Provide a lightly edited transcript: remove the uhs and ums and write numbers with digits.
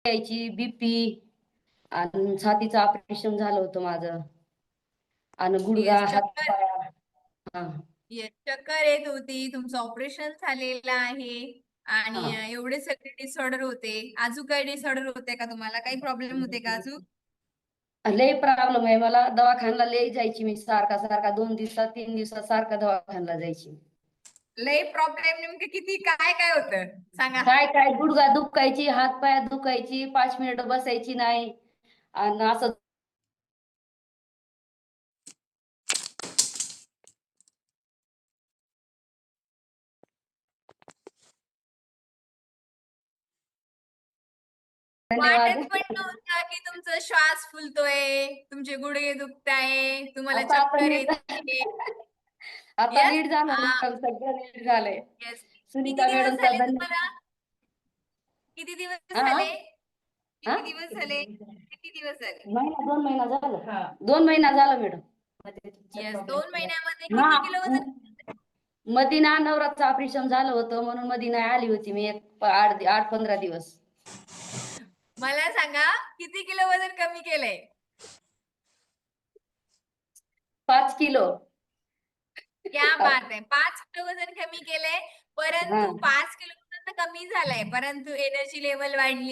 यायची, बीपी आणि छातीचं ऑपरेशन झालं होतं माझं. आणि गुडघा, येस, हात चक्कर पाया. हा येस, चक्कर येत होती, तुमचं ऑपरेशन झालेलं आहे आणि हा. एवढे सगळे डिसऑर्डर होते. अजून काही डिसऑर्डर होते का तुम्हाला? काही प्रॉब्लेम होते का अजून? लय प्रॉब्लेम आहे मला. दवाखान्याला लय जायची मी, सारखा सारखा 2 दिवसात 3 दिवसात सारखा दवाखान्याला जायची. लय प्रॉब्लेम नेमके किती, काय काय होतं सांगा. काय काय गुडघा दुखायची, हात पाय दुखायची, 5 मिनिट बसायची नाही. आणि असं धन्यवाद. वाटत पण नव्हतं की तुमचा श्वास फुलतोय, तुमचे गुडघे दुखताय, तुम्हाला आता चक्कर नीट येते. आता यस. नीट झालं मॅडम, सगळं नीट झालंय. यस. किती सुनीता दिवस मॅडमचा झाले तुम्हाला? धन्यवाद. किती दिवस हा झाले? हा. किती दिवस झाले? किती दिवस झाले? 2 महिना झालं. 2 महिना झालं मॅडम. यस, 2 महिन्यामध्ये हा. किती किलो वजन? मदीना नवराचं ऑपरेशन झालं होतं म्हणून मदीना आली होती मी 8-15 दिवस. मला सांगा, किती किलो वजन कमी केलंय? 5 किलो. क्या बात आहे, 5 किलो वजन कमी केलंय. हा. परंतु 5 किलो वजन तर कमी झालंय, परंतु एनर्जी लेवल वाढली.